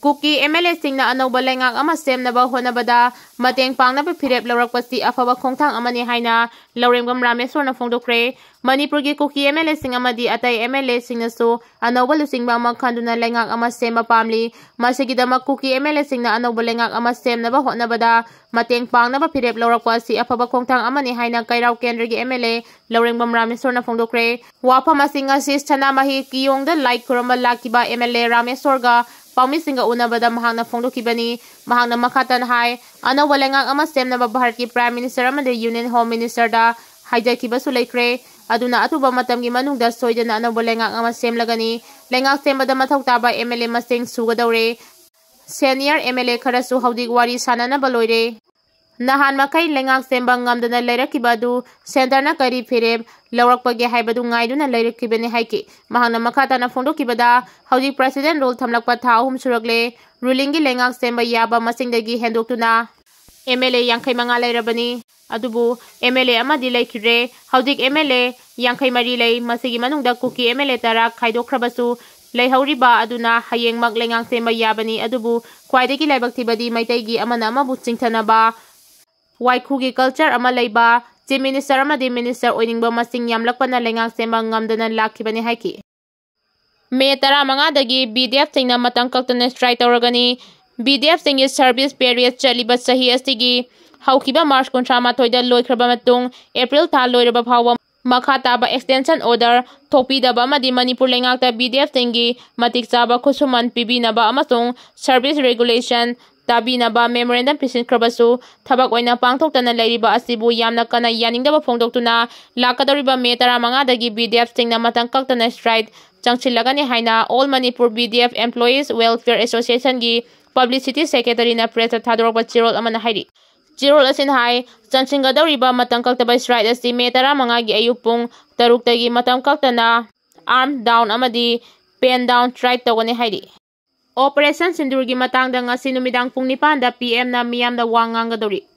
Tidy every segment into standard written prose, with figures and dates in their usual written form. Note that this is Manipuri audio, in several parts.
Kuki MLA singna anauba lengak ama semnaba honabada mateng pangnaba phirep lawrakpasi afaba khongthang amani haina lauremgam rameswarna phongdokre Manipurgi Kuki MLA sing amadi atai MLA singnasu anauba lusingba ama khanduna lengak ama semba pamli masigidama Kuki MLA singna anauba lengak ama semnaba honabada mateng pangnaba phirep lawrakpasi afaba khongthang amani haina kairau kendragi MLA lauremgam rameswarna phongdokre wafam asinga sis chanamahi kiyongda like kurama lakiba MLA rameswarga Paumi singa unabada mahangna phongdokibani mahangna makhatan hai anauba lengak ama semnaba Bharat ki Prime Minister amade Union Home Minister da haijakibasu leikre aduna atuba matamgi manungda soidana anauba lengak ama semlagani lengak sembada mathau taba MLA masing sugadawre senior MLA kharasu haudik wari sanana baloire nahan makai lengak semba ngamdana leirakibadu centerna kari phireb lawrakpage haibadu ngaiduna leirakibani haiki mahangna makhatana phongdokibada haudik president role thamlakpa tha ahum surakle ruling gi lengak semba yaba masingdagi hendoktuna MLA yankai manga leirabani adubu MLA amadi leikire haudik MLA yankai mari lei masigi manungda Kuki MLA tarak khaidokrabasu leihoriba aduna hayeng mak lengak semba yabani adubu khwaidagi laibak thibadi maitaigi amana amabu chingthanaba Waikugi culture ama leiba Chief Minister amadi Minister oiningba masing yamlakpana lengak semba ngamdana lakhibani haiki May 15 dagi BDF singna matang kaktana strike tawragani BDF singi service period chaliba sahi asigi haukiba March 19 da loikraba matung April tha loiraba phawa makha taba extension order thopi daba amadi Manipur lengakta BDF singi matik chaba khusuman pibinaba amasung service regulation Tabinaba memorandum pisin krabasu thabak oina pangthoktana leiriba asibu yamna kana yaningdaba phongdoktuna lakadoriba May 15 dagi BDF singna matang kaktana strike changchilagani haina All Manipur BDF Employees Welfare Association gi Publicity Secretary na press thadorba chirol amana hairi chirol asin hai changchingadoriba matang kaktaba strike asi May 15 gi ayupung 3 tagi matang kaktana arm down amadi pen down strike tawani hairi Operation Sindurgi matangda ngasi numidang pung 9 da PM na miyamda wangangadori.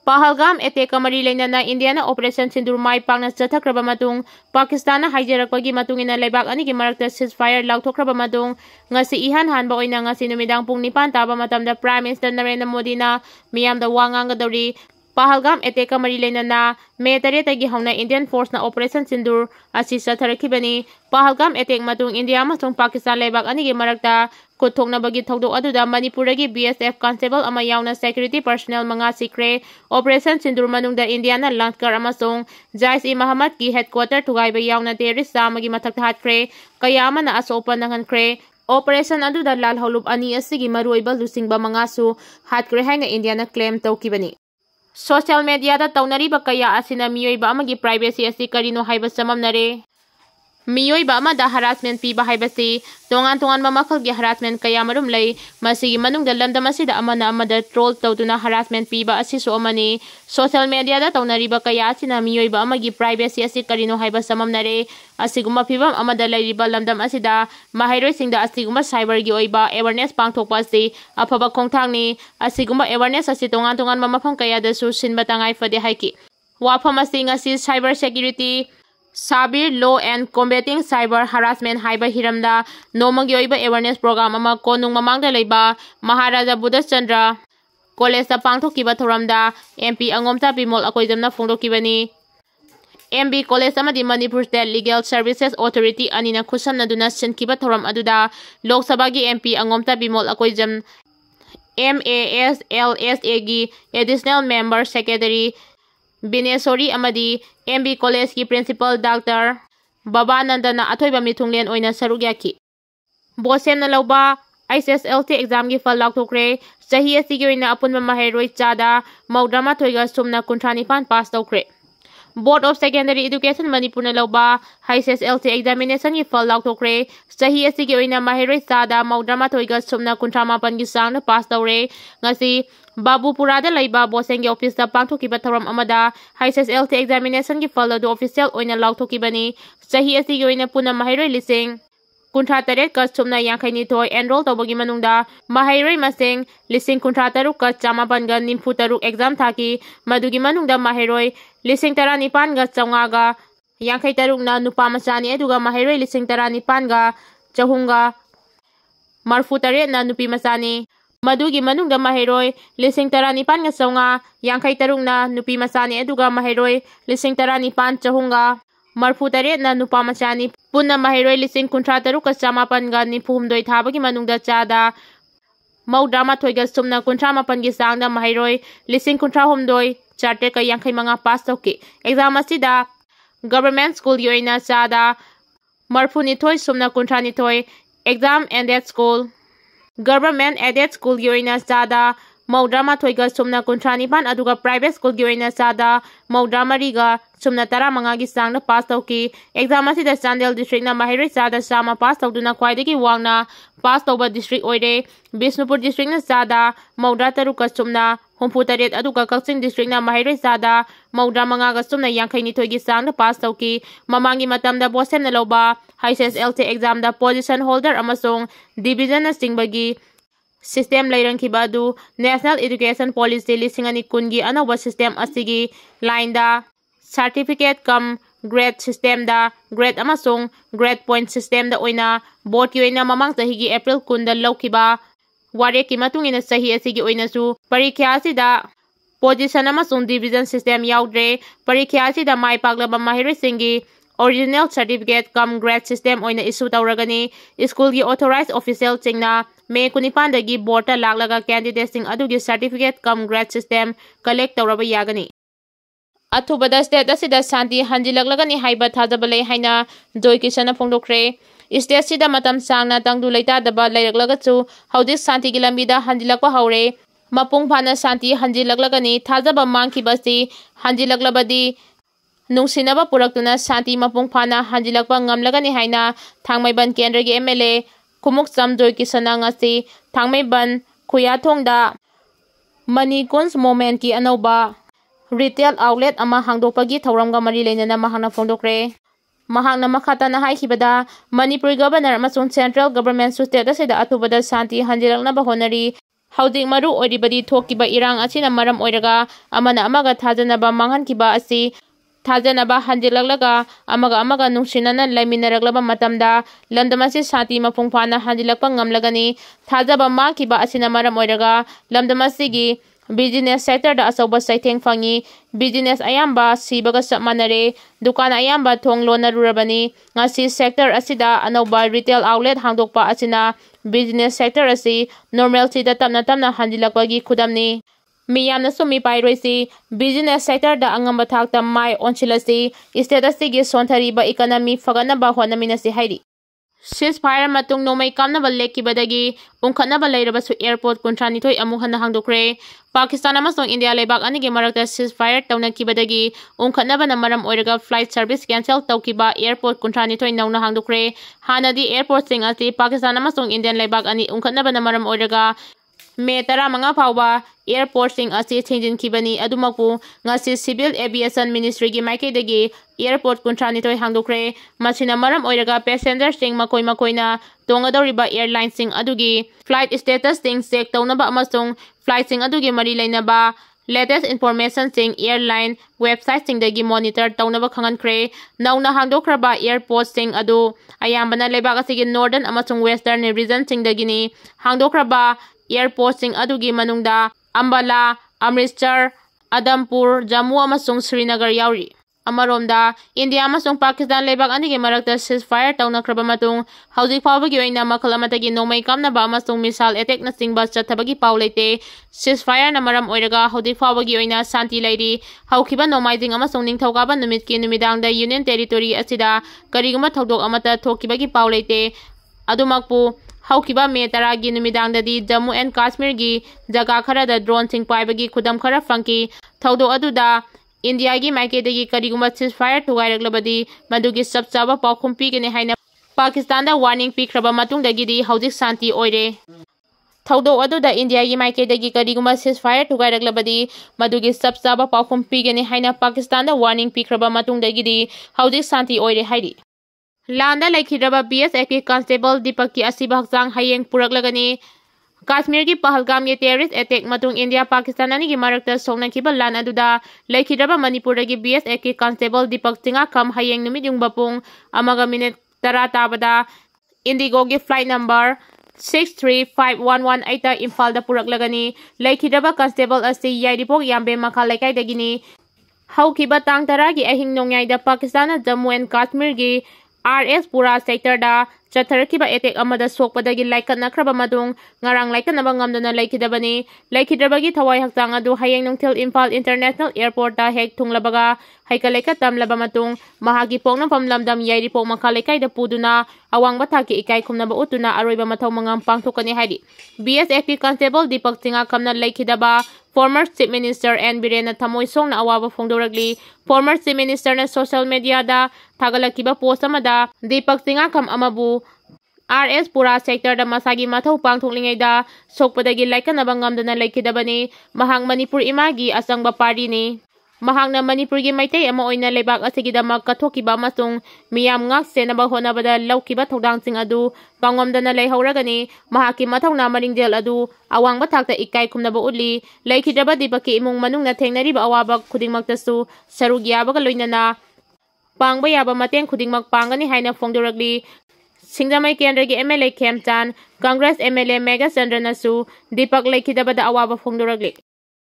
Pahalgam attack mari leinana India na Operation Sindur mai pangna chathakraba matung Pakistan na haijarakpagi matungina leibak ani gi marakta ceasefire lauthokraba matung ngasi ihan hanba oina ngasi numidang pung 9 taba matamda Prime Minister Narendra Modi na miyamda wangangadori. Pahalgam attack mari leinana May 3 tagi hauna Indian Force na Operation Sindur asi chatharakibani Pahalgam attack matung India amasung Pakistan leibak ani gi marakta Kuthokna bagi thokdok aduda Manipuragi BSF constable ama yauna security personnel manga sikre Operation Sindur manungda Indiana Lanskar amasung Jaish-e-Mohammed ki headquarter thugaiba yauna terrorist samagi mathak hatkre kaya amana asopa nangankre Operation aduda lal holub ani asigi maruiba lusingba mangasu hatkre haina Indiana claim tawkibani Social media da taunariba kaya asina miyoiba amagi privacy asi karino haiba samamnare Miyoiba amada harassment piba haibasi tongan mamakhalgi harassment kaya marum lay masigi manungda lamdam asida amana amada troll tawduna harassment piba asisu amani social media da taunariba kaya asina miyoiba amagi privacy asi karino haiba samamnare asiguma pibam amada layriba lamdam asida mahairoi singda asiguma cyber gi oiba awareness pangthokpa asi afaba khongthangni asiguma awareness asi tongan mamafam kaya da su sinba tangai fade haiki wafam asi ngasi cyber security Sabir Law and Combating Cyber Harassment haiba hiramda nomagi oiba awareness program ama konung mamangda leiba Maharaja Buddhas Chandra College ta pangthokiba thoramda MP angomta bimol akoidamna phongdokibani MB College amadi Manipur State Legal Services Authority anina khusamnaduna sinkiba thoram aduda Lok Sabha gi MP angomta bimol akoijam MASLSA gi Additional Member Secretary Binesori amadi MB College ki Principal Dr. Babananda na athoiba mithunglen oina sarugyaki. Bosem na lauba ISSLT exam gi fal laukthokre sahi asigi oina apunma mahairoi chada maudrama thoiga sumna kunthanipan pass tawkre. Board of Secondary Education Manipur na lauba ISSLT examination gi fal laukthokre sahi asigi oina mahairoi chada maudrama thoiga sumna kunthamapan gi sang na pass tawre ngasi Babu Purada laiba Bosengi office da pangthokiba thoram amada ISSLT examination gi fal do official oina lauthokibani sahi asigi oina puna mahairoi lising kuntra taret ka sumna yangkhaini thoi enroll tawbagi manungda mahairoi masing lising kuntra taruk ka chamaban ga nimpu taruk exam thaki madugi manungda mahairoi lising tara nipan ga chawnga ga yangkhai taruk na nupa machani aduga mahairoi lising tara nipan ga chahunga marfu-8 na nupi macani. Madugi manungda mahiroi 19,900 53 na nupi macani aduga mahiroi 19,900 marfu-8 na nupa macani punna mahiroi 13,990 thabagi manungda chada Maudrama Toiga Sumna Kuntrama Pangisanga Mahiroi, Lissing Kuntrahumdoi, Charter Kayankai pass toki. Exam Asida, Government School Yoina Sada, Marfuni Toy Sumna Kuntrani Toy, Exam Ended School, Government Aided School Yoina Sada, Maudrama Toiga Sumna Kuntrani Pan Aduga Private School Yoina Sada, Maudrama Riga, Sumna Tara Mangagi Sang the pass toki. Exam Asida Sandel District na Mahiri Sada Sama pass Duna Kwaidiki Wangna. Pass over district oide Bisnupur district na sada Maudra taruka sumna Humputaret aduka Kaksing district na Mahire sada Maudra mga sumna Yankai nitoy sang na pass tawki Mamangi matam da bosem na loba High SSLT exam da position holder amasong division na singbagi system layran kibadu National Education Policy lisingani kungi anawa system asigi line da certificate kam grade system da grade amasong grade point system da oina board ki oina mamang sahigi April kunda laukiba ware ki matungina sahi asigi oina su parikya sida position amasong division system yaudre parikya sida mai paglaba mahiri singi original certificate kam grade system oina issue tawragani school gi authorized official chingna May 19 dagi board ta laglaga candidate sing adugi certificate kam grade system collect tawraba yagani Athubada state asida santi hanjilaglagani haiba thajabale haina joy kisana phongdokre state sida matam sangna tangdu leita daba lairaklaga chu haudik santi gi lambida hanjilakwa haure mapung phana santi hanjilaglagani thajaba mangki basi hanjilaglabadi nungsinaba puraktuna santi mapung phana hanjilakwa ngamlagani haina thangmaiban kendra gi MLA kumuk cham joy kisana ngasi thangmaiban khuyathongda money guns moment ki anoba Retail outlet ama hangdokpagi thauramga mari leinana mahangna phongdokre mahangna makhatana haikibada Manipur governor amasung central government state asida athubada santi hanjilakna ba honari haudik maru oribadi thokiba irang achina maram oiraga amana amaga thajanaba manghankiba asi thajanaba hanjilaklaga amaga nungsinana laiminaraglaba matamda lamdamasi santi mapungphana hanjilakpa ngamlagani thajaba mangkiba asina maram oiraga lamdamasigi Business sector da asoba saitheng fangi business ayamba sibaga sapmanare dukan ayamba thonglo na rurabani ngasi sector asida anoba retail outlet hangdokpa asina business sector asi normalcy da tamna hanjilakpagi khudamni miyamna sumi pairoisi business sector da angamba thakta mai onchilasi state asigi sonthari ba economy fagana ba honaminasi hairi Ceasefire matung nomay kamnaba lekibadagi ungkhatnaba leirabasu airport kuntrani toy amu hana hangdokre Pakistan amasong India lebak anigi marakta ceasefire tawnakibadagi ungkhatnaba na maram oiraga flight service cancel tawkiba airport kuntrani toy nauna hangdokre hanadi airport sing ati Pakistan amasong Indian lebak ani ungkhatnaba na maram oiraga May 15 phawba airport sing asi changin kibani adumaku ngasi civil aviation ministry gi maikaidagi airport kuntrani toy hangdokre machina maram oiraga passenger sing makoina tongadoriba airline sing adugi flight status sing check tawnaba amasung flight sing adugi mari lainaba latest information sing airline website sing dagi monitor tawnaba khangankre nauna hangdokraba airport sing adu ayambana lebak asigi northern amasung western region sing dagi ni hangdokraba airport sing adugi manungda Ambala, Amritsar, Adampur, Jammu amasung Srinagar yauri. Amaromda India amasung Pakistan lebak anigi marakta ceasefire tawnakraba matung hauzik phawbagi oina makhal amatagi nomai kamnaba amasung missile attack na singba chathabagi paw leite ceasefire na maram oiraga hauzik phawbagi oina santi leiri haukiba nomaijing amasung ningthaukaba numitki numidangda union territory asida kariguma thodok amata thokibagi paw leite adumakpu Haukiba May 10 gi numidangdadi Jammu and Kashmir gi jaga kharada drone sing paibagi khudam khara fangki thaudo aduda India gi maikaidagi kariguma ceasefire thugairaglabadi madugi sabchaba paukhum pigani haina Pakistan da warning pikraba matungdagi di hauzik santi oire thaudo aduda India gi maikaidagi kariguma ceasefire thugairaglabadi madugi sabchaba paukhum pigani haina Pakistan da warning pikraba matungdagi di hauzik santi oire hairi Landa laikhiraba BSF ki constable Deepak ki asiba hakchang Hayeng puraklagani Kashmir ki Pahalgam ye terrorist attack matung India Pakistan ani ki marakta songnakiba lan aduda laikhiraba Manipur gi BSF ki constable Deepak Singa kam Hayeng numit yung bapung amaga minute 10 tabada Indigo gi flight number 63511 Imphal da puraklagani laikhidaba constable asi Yairipok Yambe Makha Laikai dagini haukiba tang taragi ahing nongyai da Pakistan Jammu and Kashmir gi RS Pura sector da chatharkiba attack amada sokpadagi laikatna khraba madung ngarang laikanaba ngamdana laikhidabani laikhidrabagi thawai haktang adu hayeng nongthil Imphal International Airport da hek thunglabaga haikalaika tamlaba matung mahagi pokna pamlamdam Yairipok Makha Laikai da puduna awangba thaki ikai khumnaba utuna aroiba mathau mangam pangthokani haidi BSFP Constable Deepak Singha kamna laikhidaba former Chief Minister N. Birena Thamoi Songna awaba phongdoragli former Chief Minister na social media da thagalakiba post amada Deepak Singha kam amabu RS Pura sector da masagi mathau pangthoklingai da sokpadagi laikanaba ngamdana laikhidabani mahang Manipur imagi asangba party ni mahangna Manipur gi maitai ama oina lebak asigidamak kathokiba amasung miyam ngak senaba honabada laukiba thodangching adu pangomdana leihoragani mahaki mathawna maringdel adu awangba thakta ikai khumnaba utli laikhidaba Deepaki imung manungna thengnariba awabak khudingmaktasu sarug yabaga loinana pangba yaba mateng khudingmak pangani haina phongdoragli Singdamai Kendragi MLA Khemchan Congress MLA Mega Chandranasu Deepak laikhidabada awaba phongdoragli